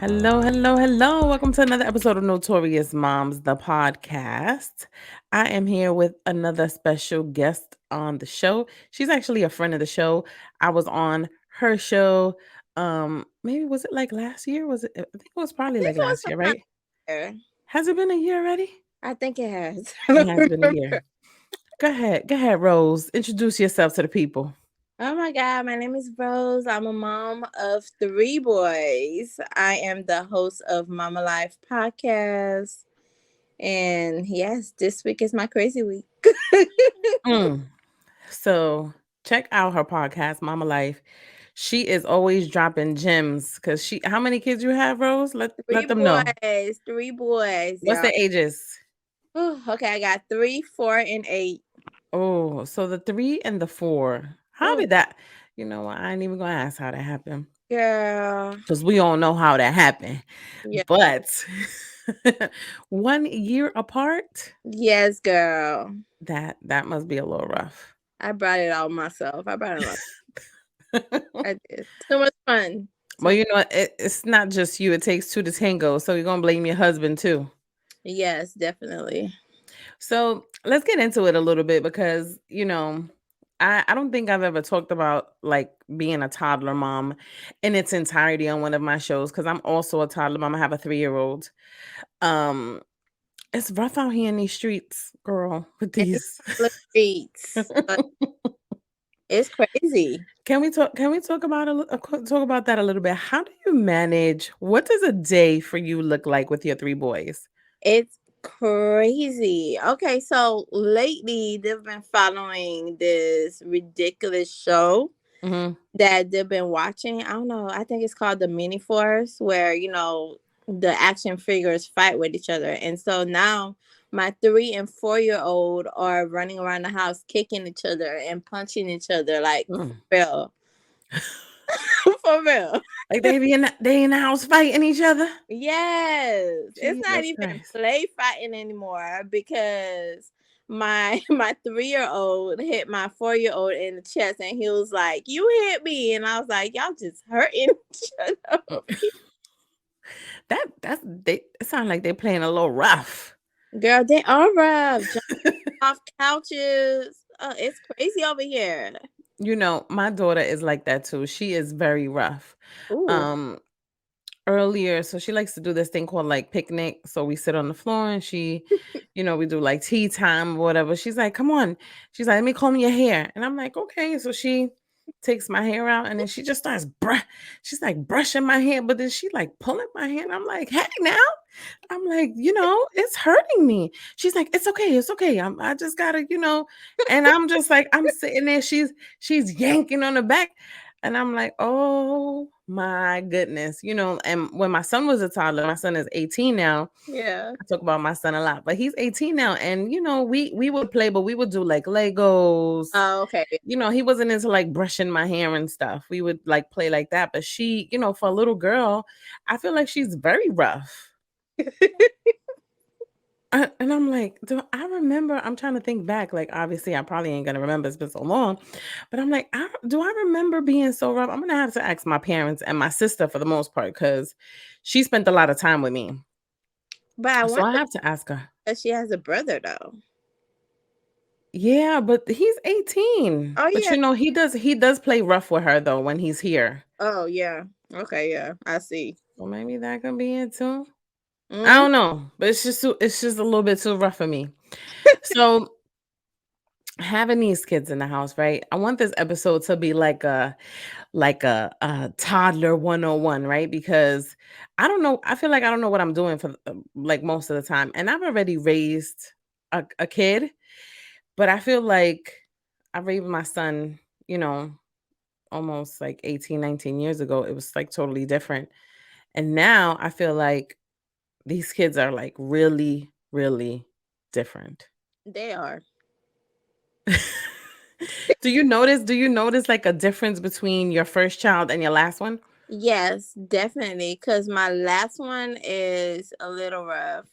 Hello, hello, hello. Welcome to another episode of Notorious Momz, the podcast. I am here with another special guest on the show. She's actually a friend of the show. I was on her show. Maybe was it like last year? Was it? I think it was I probably think like it was last year, sometime right? there. Has it been a year already? I think it has. I It don't has been a remember. year. Go ahead, Rose. Introduce yourself to the people. Oh my God, my name is Rose. I'm a mom of three boys. I am the host of Mamalyfe podcast. And yes, this week is my crazy week. Mm. So check out her podcast, Mama Life. She is always dropping gems because she. How many kids you have, Rose? Let Three them know. boys, three boys, What's y'all. the ages? Okay, I got 3, 4, and 8. Oh, so the 3 and the 4. How Oh, did that? You know what? I ain't even gonna ask how that happened girl. because we all know how that happened. Yeah. But 1 year apart, Yes, girl. that must be a little rough. I brought it all myself. I brought it all. I did. Too much fun. Well, you know what? It's not just you. It takes two to tango. So you're gonna blame your husband too. Yes, definitely. So let's get into it a little bit because, I don't think I've ever talked about like being a toddler mom in its entirety on one of my shows because I'm also a toddler mom. I have a 3-year-old. Um, it's rough out here in these streets, girl, with And it's these. the streets. It's crazy. Can we talk about talk about that a little bit? How do you manage? What does a day for you look like with your 3 boys? It's crazy. Okay, so lately they've been following this ridiculous show Mhm. that they've been watching. I don't know. I think it's called the Mini Force, where the action figures fight with each other. And so now my 3 and 4 year old are running around the house kicking each other and punching each other like Mm. for real. For real. Like they in the house fighting each other. Yes, it's not Jesus even Christ. play fighting anymore because my 3 year old hit my 4 year old in the chest and he was like, "You hit me," and I was like, "Y'all just hurting each other." Uh, that's they it sound like they're playing a little rough. Girl, they are rough, jumping off couches. It's crazy over here. My daughter is like that too. She is very rough. Ooh, Um Earlier, so she likes to do this thing called like picnic. So we sit on the floor and we do like tea time or whatever. She's like, "Come on." She's like, "Let me comb your hair." And I'm like, "Okay." So she takes my hair out and then she just starts she's like brushing my hair, but then she like pulling my hair. And I'm like, "Hey now." I'm like, "It's hurting me." She's like, "It's okay, it's okay. I just gotta." And I'm just like, I'm sitting there, she's yanking on the back. And I'm like, "Oh my goodness." And when my son was a toddler, my son is 18 now. yeah. I talk about my son a lot, but he's 18 now. And we would play, but we would do like Legos. Oh, okay. He wasn't into like brushing my hair and stuff. We would like play like that. But she, for a little girl, I feel like she's very rough. And I'm like, do I remember? I'm trying to think back. Like, obviously, I probably ain't gonna remember. It's been so long, but I'm like, do I remember being so rough? I'm gonna have to ask my parents and my sister for the most part because she spent a lot of time with me. But I So I wonder have to ask her. if she has a brother though. Yeah, but he's 18. Oh But yeah. he does play rough with her though when he's here. Oh yeah. Okay, yeah. I see. So maybe that can be it too. I Mm. don't know, but it's just a little bit too rough for me. So having these kids in the house, right? I want this episode to be like a toddler 101, right? Because I don't know, I feel like I don't know what I'm doing for like most of the time. And I've already raised a kid, but I feel like I raised my son, you know, almost like 18, 19 years ago. It was like totally different. And now I feel like these kids are like really, really different. They are. Do you notice like a difference between your first child and your last one? Yes, definitely. Because my last one is a little rough.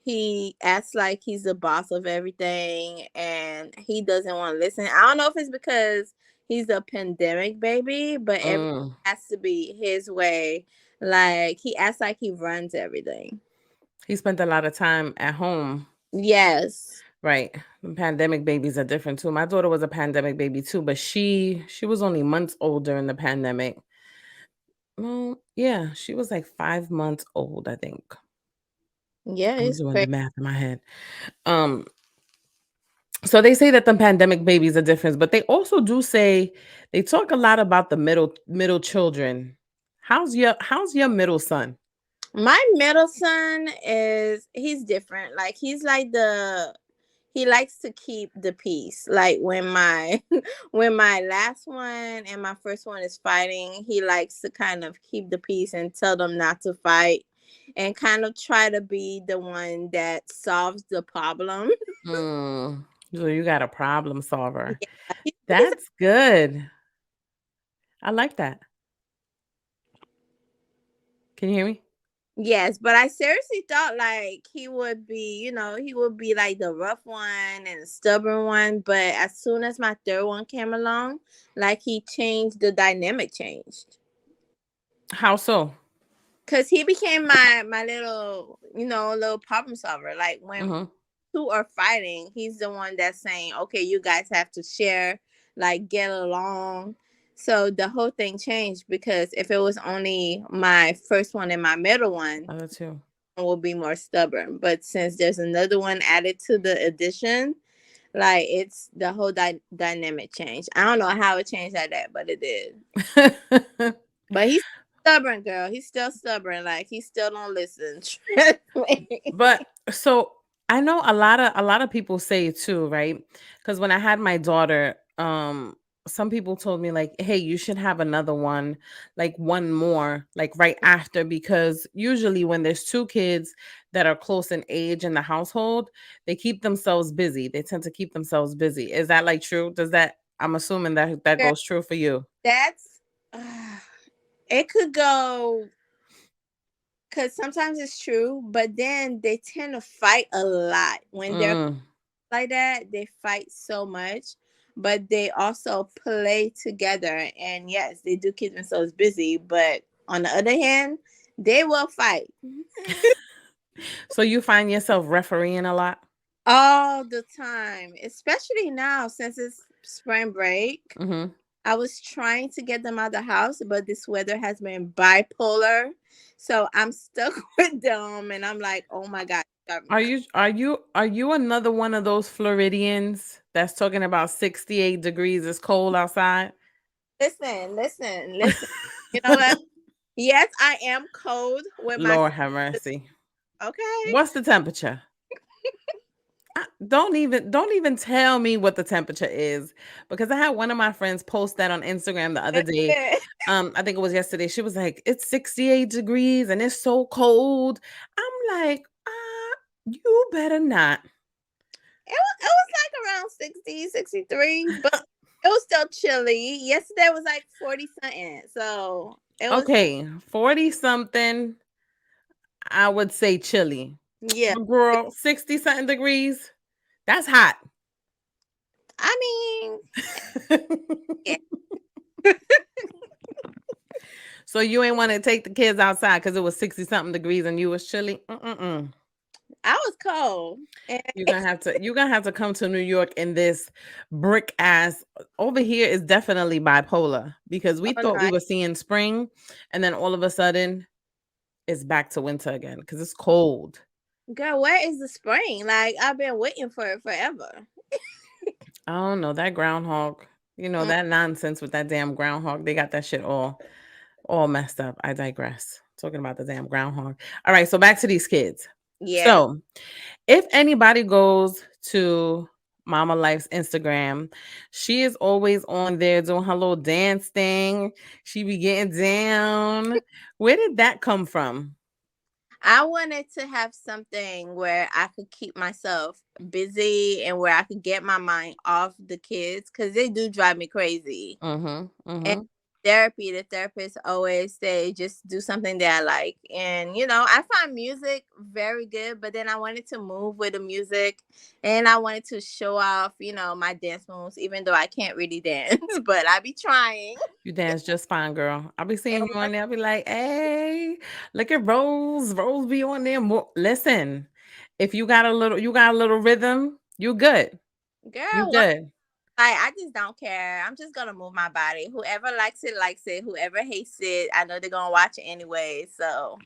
He acts like he's the boss of everything and he doesn't want to listen. I don't know if it's because he's a pandemic baby, but everything Mm. has to be his way. Like he acts like he runs everything. He spent a lot of time at home. Yes. Right. Pandemic babies are different too. My daughter was a pandemic baby too, but she was only months old during the pandemic. Well, yeah, she was like 5 months old, I think. Yeah, I'm it's doing the crazy. math in my head. Um, so they say that the pandemic babies are different, but they also do say they talk a lot about the middle children. How's your middle son? My middle son is he's different. Like he's like the he likes to keep the peace. Like when my when my last one and my first one is fighting, he likes to kind of keep the peace and tell them not to fight and kind of try to be the one that solves the problem. Mm, so you got a problem solver. Yeah, he's That's good. I like that. Can you hear me? yes, but I seriously thought like he would be, he would be like the rough one and the stubborn one. But as soon as my third one came along, like he changed, the dynamic changed. How so? Cause he became my little, little problem solver. Like when Mhm. two are fighting, he's the one that's saying, "Okay, you guys have to share, like get along." So the whole thing changed because if it was only my first one and my middle one, Other two. will be more stubborn. But since there's another one added to the addition, like it's the whole dynamic change. I don't know how it changed like that, but it did. But he's stubborn, girl. He's still stubborn. Like he still don't listen. Trust me. But so I know a lot of people say too, right? Because when I had my daughter, some people told me like, hey, you should have another one, like one more, like right after, because usually when there's two kids that are close in age in the household, they keep themselves busy. They tend to keep themselves busy. Is that like true? Does that I'm assuming that Girl, goes true for you. that's it could go because sometimes it's true, but then they tend to fight a lot when they're Mm. like that. They fight so much, but they also play together. And yes, they do keep themselves busy, but on the other hand, they will fight So you find yourself refereeing a lot? all the time, especially now since it's spring break. Mm-hmm. I was trying to get them out of the house, but this weather has been bipolar. So I'm stuck with them and I'm like, oh my God, start me Are you another one of those Floridians that's talking about 68 degrees is cold outside? listen. You know what? Yes, I am cold with my Lord have mercy. okay. What's the temperature? Don't even tell me what the temperature is, because I had one of my friends post that on Instagram the other day. Listen. I think it was yesterday. She was like, "It's 68 degrees and it's so cold." I'm like, you better not." It was like around 60, 63, but it was still chilly. Yesterday was like 40 something. So it was Okay, 40 something, I would say chilly. yeah. But girl, 60 something degrees, that's hot. I mean, yeah. So you ain't want to take the kids outside because it was 60 something degrees and you was chilly. Mm-mm. I was cold. And You're gonna have to come to New York in this brick ass. Over here is definitely bipolar because we oh thought we no, were seeing spring, and then all of a sudden it's back to winter again because it's cold. girl, where is the spring? Like I've been waiting for it forever. I don't know that groundhog. Mm, That nonsense with that damn groundhog. They got that shit all messed up. I digress. Talking about the damn groundhog. All right, so back to these kids. yeah. So, if anybody goes to Mama Life's Instagram, she is always on there doing her little dance thing. She be getting down. Where did that come from? I wanted to have something where I could keep myself busy and where I could get my mind off the kids because they do drive me crazy. Mm-hmm. And Mm-hmm. therapy, the therapist always say just do something that I like. And I find music very good, but then I wanted to move with the music and I wanted to show off, my dance moves, even though I can't really dance, but I be trying. You dance just fine, girl. I'll be And seeing you on there. I'll be like, hey, look at Rose. Rose be on there. More. Listen, if you got a little rhythm, you good. You girl, good. I just don't care. I'm just gonna move my body. Whoever likes it. Whoever hates it, I know they're gonna watch it anyway. So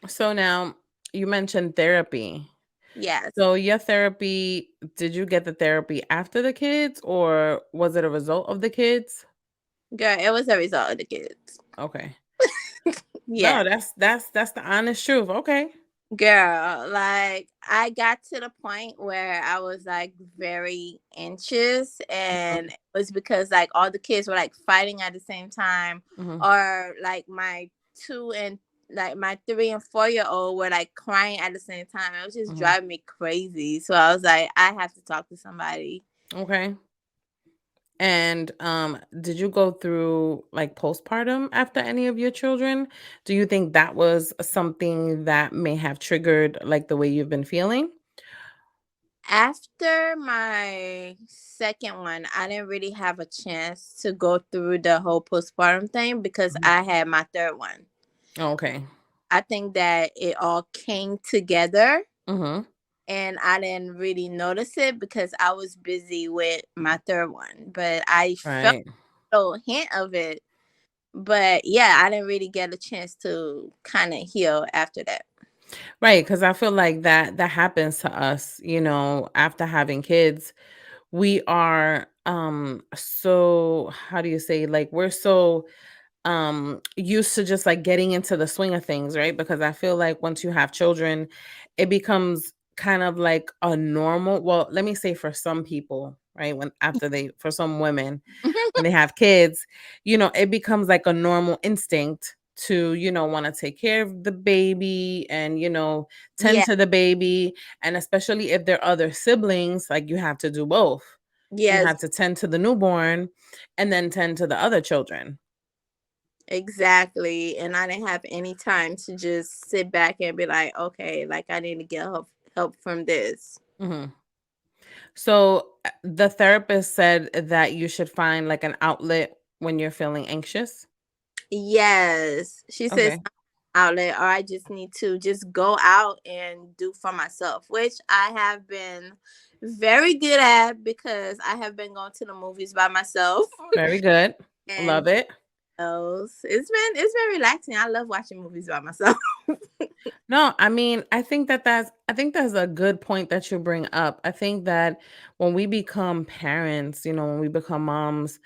So now you mentioned therapy. yes. So your therapy, did you get the therapy after the kids or was it a result of the kids? Girl, it was a result of the kids. Okay. Yeah. No, that's the honest truth. Okay. Girl, like I got to the point where I was like very anxious, and it was because like all the kids were like fighting at the same time, Mhm. or like my 3 and 4 year old were like crying at the same time. It was just Mhm. driving me crazy. So I was like, I have to talk to somebody. Okay. And did you go through like postpartum after any of your children? Do you think that was something that may have triggered like the way you've been feeling? After my second one, I didn't really have a chance to go through the whole postpartum thing because Mhm. I had my third one. Okay. I think that it all came together Mhm. and I didn't really notice it because I was busy with my third one. But I felt Right. a little hint of it. But yeah, I didn't really get a chance to kind of heal after that. Right, because I feel like that happens to us, after having kids. We are so how do you say, like, we're so used to just like getting into the swing of things, right? Because I feel like once you have children, it becomes kind of like a normal, well, let me say for some people, right? When after they for some women, when they have kids, it becomes like a normal instinct to, want to take care of the baby and, tend Yeah. to the baby. And especially if there are other siblings, like you have to do both. You Yes, have to tend to the newborn and then tend to the other children. exactly. And I didn't have any time to just sit back and be like, okay, like I need to get help from this. Mhm. So the therapist said that you should find like an outlet when you're feeling anxious. Yes. She says Okay. outlet, or I just need to just go out and do for myself, which I have been very good at because I have been going to the movies by myself. Very good. And Love it. else. It's been relaxing. I love watching movies by myself. No, I mean, I think that's a good point that you bring up. I think that when we become parents, when we become moms,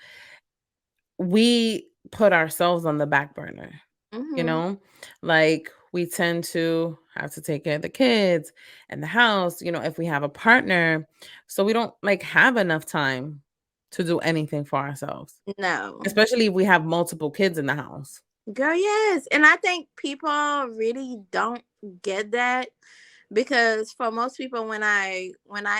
we put ourselves on the back burner, you Hmm. know? Like we tend to have to take care of the kids and the house, if we have a partner, so we don't like have enough time to do anything for ourselves, No. especially if we have multiple kids in the house. Girl, yes. And I think people really don't get that because for most people when I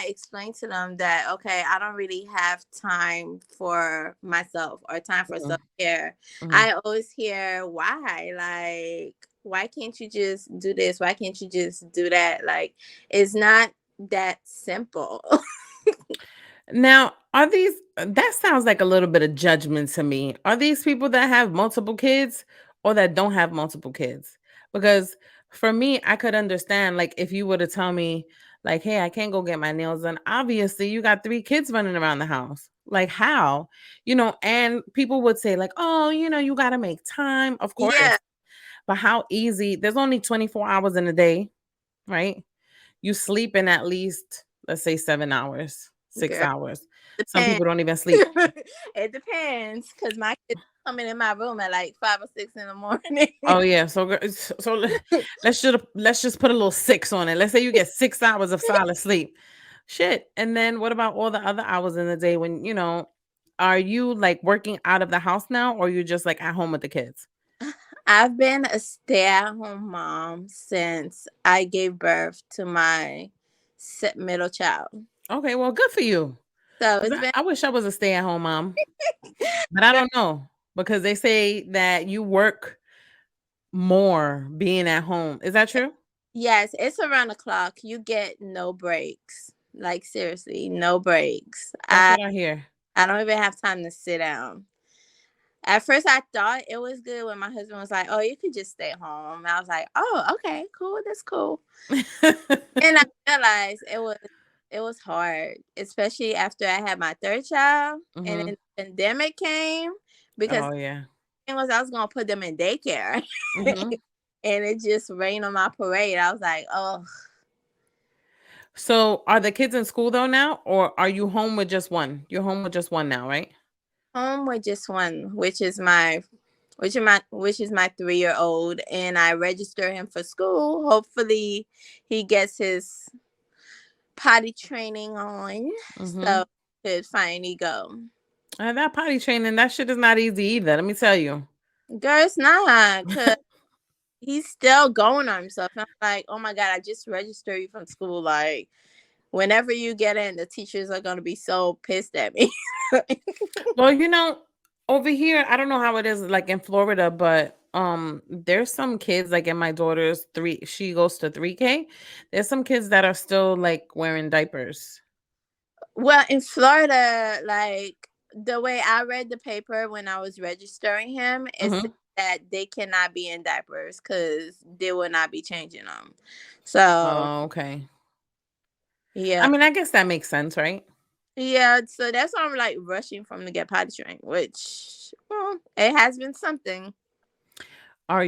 explain to them that okay, I don't really have time for myself or time for Mhm, self-care, mhm. I always hear why, like why can't you just do this? Why can't you just do that? Like it's not that simple. Now, are these that sounds like a little bit of judgment to me. Are these people that have multiple kids or that don't have multiple kids? Because for me, I could understand like if you were to tell me like, "Hey, I can't go get my nails done." Obviously, you got 3 kids running around the house. Like how? And people would say like, "Oh, you got to make time." Of Yeah, course. But how easy? There's only 24 hours in a day, right? You sleep in at least, let's say 7 hours, 6 girl, hours. Some depends. people don't even sleep. It depends because my kids coming in my room at like 5 or 6 in the morning. Oh, yeah, let's just put a little 6 on it. Let's say you get 6 hours of solid sleep. Shit, and then what about all the other hours in the day when, are you, like, working out of the house now or you just, like, at home with the kids? I've been a stay-at-home mom since I gave birth to my middle child. Okay, well, good for you. So 'Cause it's been I wish I was a stay-at-home mom, but I don't know. because they say that you work more being at home. Is that true? Yes, it's around the clock. You get no breaks. Like seriously, no breaks. That's I what I hear. I don't even have time to sit down. At first, I thought it was good when my husband was like, "Oh, you could just stay home." I was like, "Oh, okay, cool, that's cool." And I realized it was hard, especially after I had my third child, and Mhm. then the pandemic came because Oh yeah. it was I was gonna put them in daycare, Mhm. and it just rained on my parade. I was like, "Oh, So, are the kids in school though now, or are you home with just one? You're home with just one now, right? home with just one," which is my 3-year old, and I register him for school. Hopefully, he gets his potty training on, Mhm. so could finally go. And that potty training, that shit is not easy either. Let me tell you. Girl, it's not, cause he's still going on himself. I'm like, oh my god, I just registered you from school. Like, whenever you get in, the teachers are gonna be so pissed at me. Well, over here, I don't know how it is like in Florida, but there's some kids like in my daughter's three, she goes to 3K. There's some kids that are still like wearing diapers. Well, in Florida, like the way I read the paper when I was registering him, it said Mhm. that they cannot be in diapers because they will not be changing them. So Oh, okay. I yeah, mean, I guess that makes sense, right? yeah. So that's why I'm like rushing from to get potty trained, which well, it has been something. Do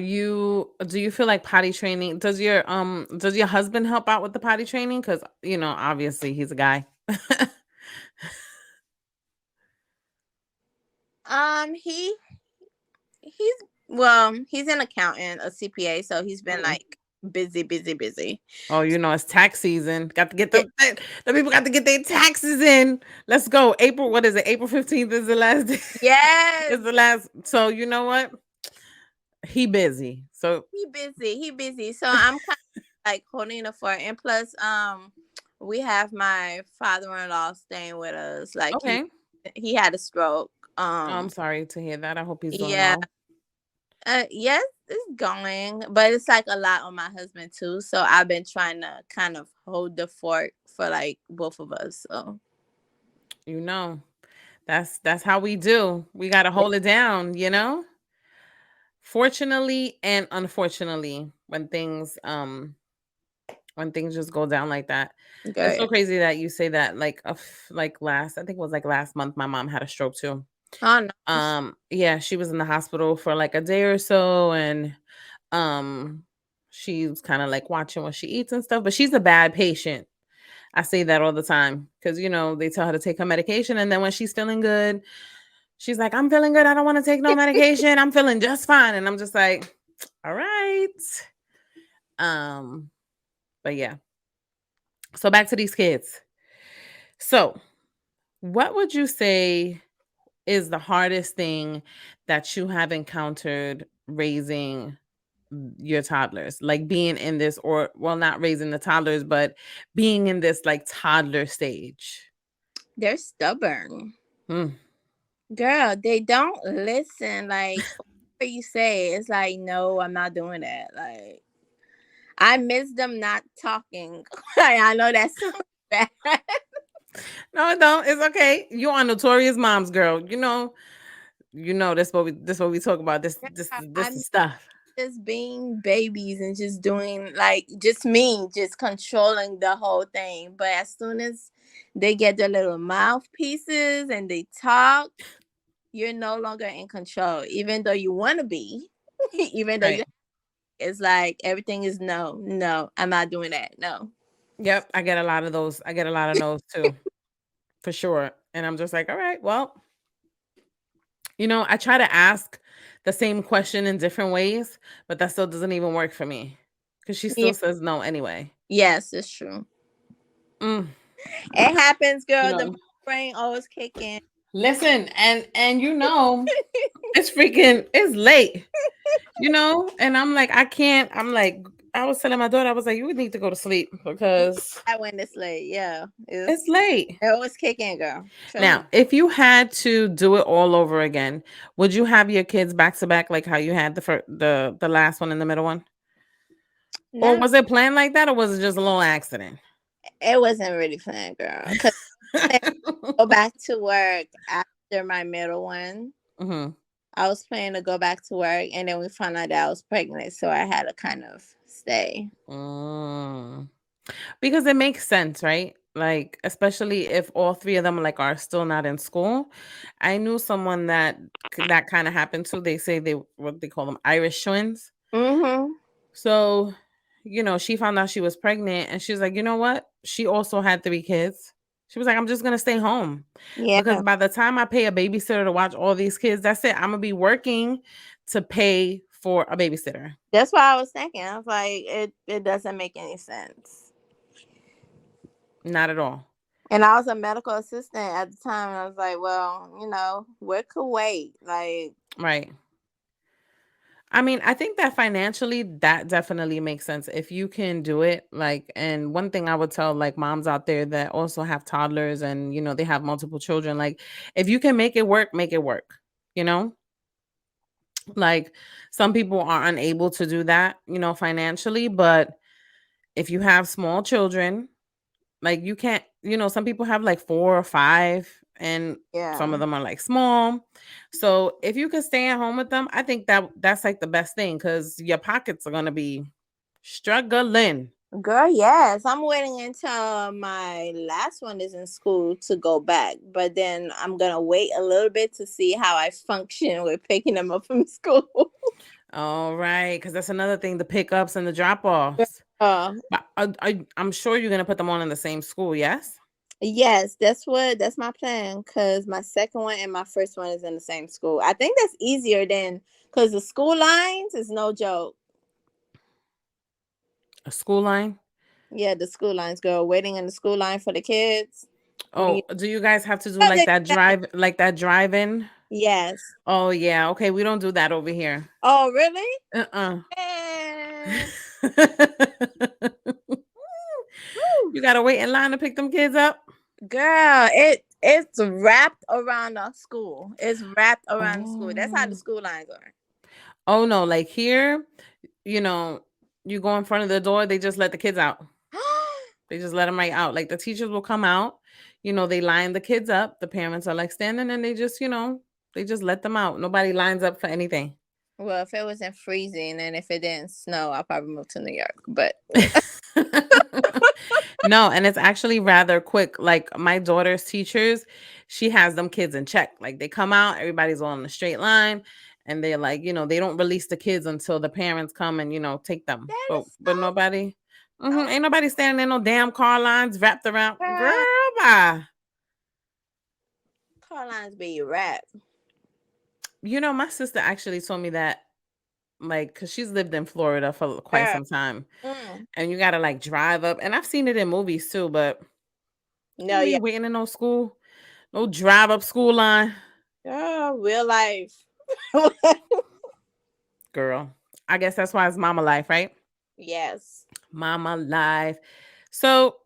you feel like potty training, does your husband help out with the potty training? Cuz obviously he's a guy. He he's well, he's an accountant, a CPA, so he's been Mm. like busy, busy, busy. Oh, it's tax season. Got to get the people got to get their taxes in. Let's go. April, what is it? April 15th is the last day. Yes, Is the last. So, you know what? He busy. So, he busy. He busy. So I'm kind of like holding the fort. And plus, we have my father-in-law staying with us. Like he okay. he had a stroke. Oh, I'm sorry to hear that. I hope he's doing Yeah. well. Yes, it's going, but it's like a lot on my husband too. So I've been trying to kind of hold the fort for like both of us. So You know, that's how we do. We got to yeah, hold it down. Fortunately and unfortunately, when things just go down like that. It's so good. crazy that you say that. Like last, I think it was like last month, my mom had a stroke too. Oh no. Yeah, she was in the hospital for like a day or so, and um, she's kind of like watching what she eats and stuff. But she's a bad patient. I say that all the time because they tell her to take her medication, and then when she's feeling good, she's like, "I'm feeling good. I don't want to take no medication. I'm feeling just fine." And I'm just like, "All right." Um, but yeah. So back to these kids. So, what would you say is the hardest thing that you have encountered raising your toddlers? Like being in this, or well, not raising the toddlers, but being in this like toddler stage. They're stubborn. Mm. Girl, they don't listen. Like what you say, it's like, no, I'm not doing that. Like I miss them not talking. I know that sounds bad. No, don't. It's okay. You are Notorious Moms, girl. This what we talk about. This I'm is stuff. just being babies and just doing like just me, just controlling the whole thing. But as soon as they get their little mouthpieces and they talk, you're no longer in control, even though you want to be, even though you Right. it's like everything is no, no, I'm not doing that. No. Yep. I get a lot of those. I get a lot of those too, for sure. And I'm just like, all right, well, I try to ask the same question in different ways, but that still doesn't even work for me because she Yeah. still says no anyway. Yes, it's true. Mm, It happens, you girl. The know, brain always kick in. listen, and it's late, and I'm like, I can't. I'm like, I was telling my daughter, I was like, you would need to go to sleep because I went this late. Yeah, it's late. it was kicking, girl. Trust Now, me. if you had to do it all over again, would you have your kids back to back like how you had the last one and the middle one? Or Not was it planned like that or was it just a little accident? it wasn't really planned, girl. Cause I go back to work after my middle one. Mhm. I was planning to go back to work, and then we found out that I was pregnant, so I had to kind of stay. Mm. Because it makes sense, right? Like, especially if all three of them like are still not in school. I knew someone that kind of happened to. They say they what they call them Irish twins. Mhm. So, she found out she was pregnant and she was like, you know what? She also had three kids. She was like, I'm just gonna stay home because Yeah, by the time I pay a babysitter to watch all these kids, that's it. I'm gonna be working to pay for a babysitter. that's what I was thinking. I was like, it doesn't make any sense. Not at all. And I was a medical assistant at the time, and I was like, well, what could wait? Like, Right. I mean, I think that financially, that definitely makes sense if you can do it. Like, and one thing I would tell like moms out there that also have toddlers and they have multiple children, like if you can make it work, make it work. You know, like some people are unable to do that, financially, but if you have small children, like you can't, some people have like four or five and some yeah, of them are like small. So if you could stay at home with them, I think that's like the best thing because your pockets are gonna be struggling. girl, yes. I'm waiting until my last one is in school to go back, but then I'm gonna wait a little bit to see how I function with picking them up from school. All right, because that's another thing, the pickups and the drop-offs. uh, But I'm sure you're gonna put them on in the same school, yes? yes, that's my plan. Cause my second one and my first one is in the same school. I think that's easier than because the school lines is no joke. A school line? Yeah, the school lines, girl, waiting in the school line for the kids. When you Oh, do you guys have to do oh, like that drive-in? yes. Oh yeah, okay, we don't do that over here. Oh, really? Uh-uh. Eh, You whew. gotta wait in line to pick them kids up? Girl, it's wrapped around the school. It's wrapped around the school. That's how the Oh. school lines are. Oh no, like here, you know, you go in front of the door, they just let the kids out. They just let them right out. Like the teachers will come out, they line the kids up. The parents are like standing and they just let them out. Nobody lines up for anything. Well, if it wasn't freezing and if it didn't snow, I'll probably move to New York. But No, and it's actually rather quick. Like my daughter's teachers, she has them kids in check. Like they come out, everybody's on a straight line, and they're like, they don't release the kids until the parents come and take them. that But is but nobody, so ain't nobody standing in no damn car lines wrapped around. Girl, girl. bye. Car lines be wrapped. My sister actually told me that, like, cause she's lived in Florida for quite Girl. some time, Mm. and you gotta like drive up. And I've seen it in movies too, but No, we yeah. waiting in no drive up school line. Girl, real life. Girl, I guess that's why it's Mama Life, right? Yes. Mama Life. So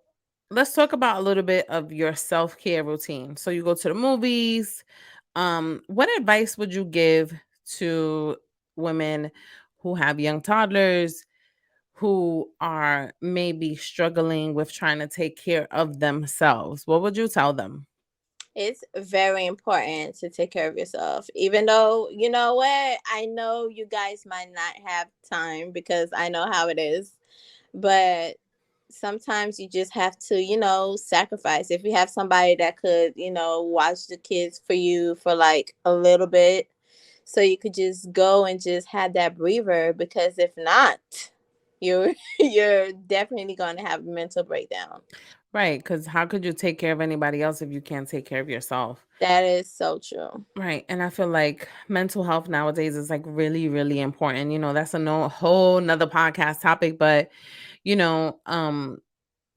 let's talk about a little bit of your self-care routine. So you go to the movies. What advice would you give to women who have young toddlers who are maybe struggling with trying to take care of themselves? What would you tell them? It's very important to take care of yourself. Even though, you know what? I know you guys might not have time because I know how it is. But sometimes you just have to, sacrifice. If you have somebody that could, watch the kids for you for like a little bit, so you could just go and just have that breather. Because if not, you're you're definitely going to have a mental breakdown. Right, because how could you take care of anybody else if you can't take care of yourself? That is so true. Right. And I feel like mental health nowadays is like really, really important. That's a no whole nother podcast topic. But, you know, um,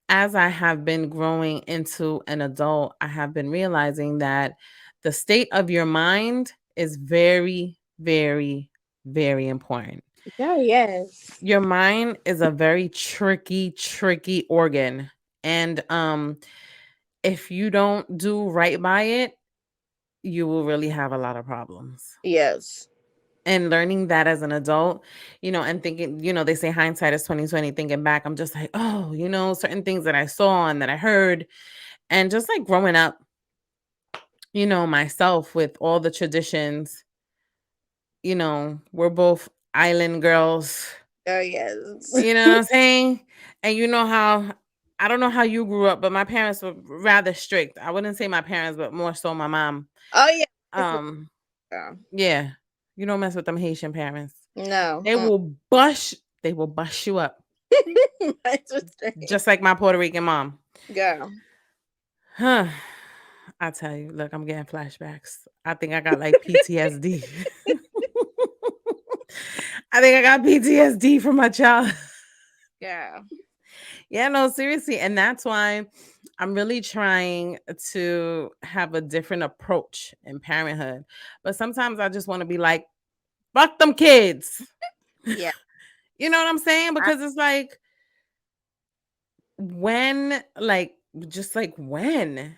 as I have been growing into an adult, I have been realizing that the state of your mind is very, very, very important. Yeah, yes. Your mind is a very tricky organ. And if you don't do right by it, you will really have a lot of problems. Yes. And learning that as an adult, and thinking, they say hindsight is 2020. Thinking back, I'm just like, oh, certain things that I saw and that I heard, and just like growing up, myself with all the traditions. We're both island girls. Oh, yes. You know what I'm saying? And you know how I don't know how you grew up, but my parents were rather strict. I wouldn't say my parents, but more so my mom. Oh, yeah. It's like, Um, girl. yeah. You don't mess with them Haitian parents. No. They will bust you up. That's what I'm saying. Just like my Puerto Rican mom. Girl. Huh. I tell you, look, I'm getting flashbacks. I think I got like PTSD. I think I got PTSD from my child. Girl. Yeah, no, seriously. And that's why I'm really trying to have a different approach in parenthood. But sometimes I just want to be like, fuck them kids. Yeah. You know what I'm saying? I, Because it's like, when, like, just like when,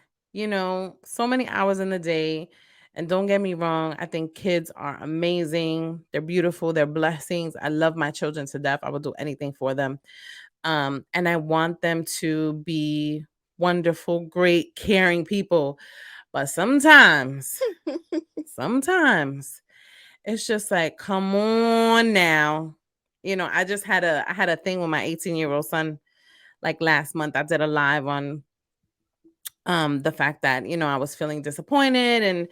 so many hours in the day. And don't get me wrong, I think kids are amazing. They're beautiful. They're blessings. I love my children to death. I will do anything for them. And I want them to be wonderful, great, caring people. But sometimes it's just like, come on now. I had a thing with my 18-year-old son like last month. I did a live on the fact that, I was feeling disappointed, and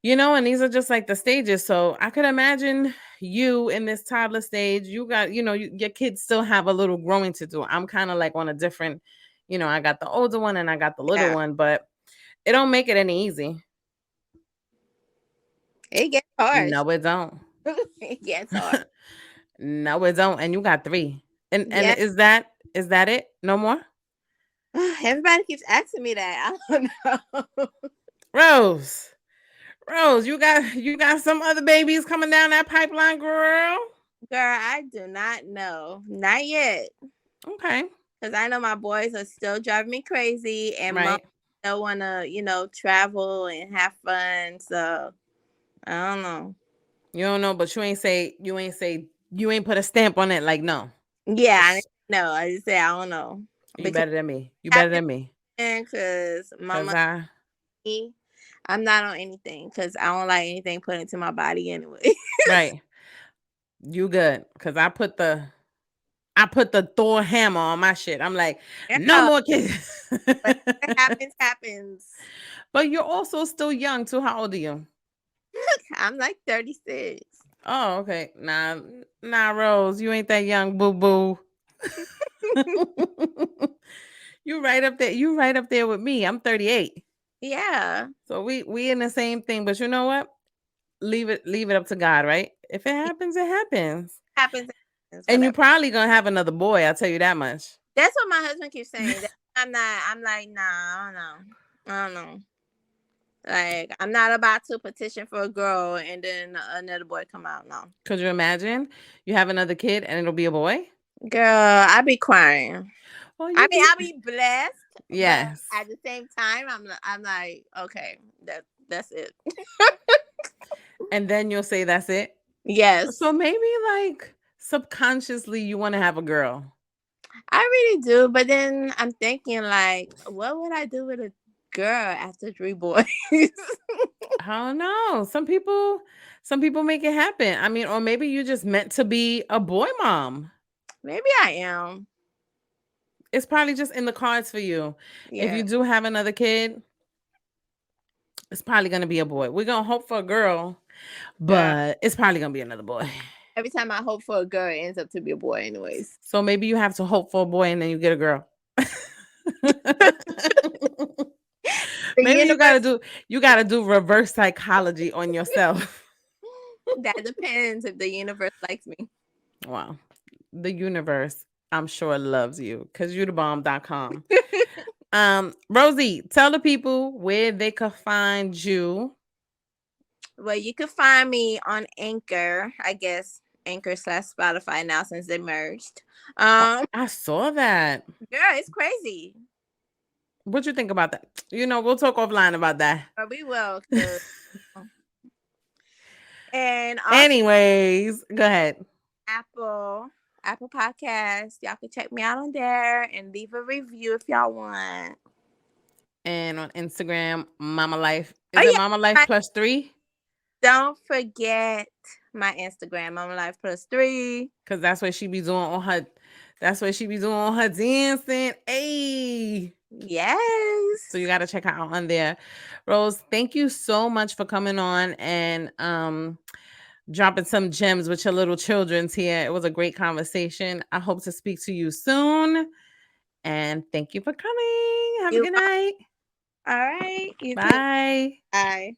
these are just like the stages. So I could imagine you in this toddler stage. You got, your kids still have a little growing to do. I'm kind of like on a different, I got the older one and I got the little yeah. one, but it don't make it any easy. It gets hard. No, it don't. It gets hard. No, it don't. And you got three. And Yeah. is that it? No more? Everybody keeps asking me that. I don't know. Rose. Rose, you got some other babies coming down that pipeline, girl. Girl, I do not know. Not yet. Okay. Because I know my boys are still driving me crazy and mom Right. still want to, travel and have fun. So I don't know. You don't know, but you ain't put a stamp on it. Like, no. Yeah, I It's- didn't know. I just say I don't know. You Because better than me. You I better than me. because Cause mama, I I'm not on anything because I don't like anything put into my body anyway. right. You good. Cause I put the Thor hammer on my shit. I'm like, no Yeah, more kids. whatever happens, happens. But you're also still young too. How old are you? I'm like 36. Oh, okay. Nah, Rose, you ain't that young, boo boo. You right up there. You right up there with me. I'm 38. Yeah. So we in the same thing. But you know what? Leave it up to God, right? If it happens, it happens. Happens, happens, And you whatever. probably gonna have another boy. I'll tell you that much. That's what my husband keeps saying. That I'm not. I'm like, nah, I don't know. I don't know. Like, I'm not about to petition for a girl and then another boy come out. No, Could you imagine you have another kid and it'll be a boy? girl, I be crying. Well, I you mean, be I be blessed, but yes. at the same time, I'm like, okay, that's it. And then you'll say that's it. So Yes, maybe like subconsciously you want to have a girl. I really do. But then I'm thinking, like, what would I do with a girl after three boys? I don't know. Some people make it happen. I mean, or maybe you just meant to be a boy mom. Maybe I am. It's probably just in the cards for you. If you Yeah, do have another kid, it's probably gonna be a boy. We're gonna hope for a girl, girl. but it's probably gonna be another boy. Every time I hope for a girl, it ends up to be a boy, anyways. So maybe you have to hope for a boy and then you get a girl. The Maybe you universe. gotta do reverse psychology on yourself. That depends if the universe likes me. Wow. The universe, I'm sure, loves you because you're the bomb.com. Rosie, tell the people where they could find you. Well, you can find me on Anchor, I guess. Anchor/Spotify now since they merged. Oh, Um, I saw that. yeah, it's crazy. What you think about that? We'll talk offline about that. But we will, and also Anyways, go ahead. Apple Apple Podcast. Y'all can check me out on there and leave a review if y'all want. And on Instagram, Mamalyfe. Oh Is it yeah, Mamalyfe plus 3? don't forget my Instagram, Mamalyfe plus 3. Cause that's what she be doing on her. That's what she be doing on her dancing. Hey. Yes. So you got to check her out on there. Rose, thank you so much for coming on and dropping some gems with your little children's here. It was a great conversation. I hope to speak to you soon. And thank you for coming. Have a You good night. all right? You too. Bye. Bye.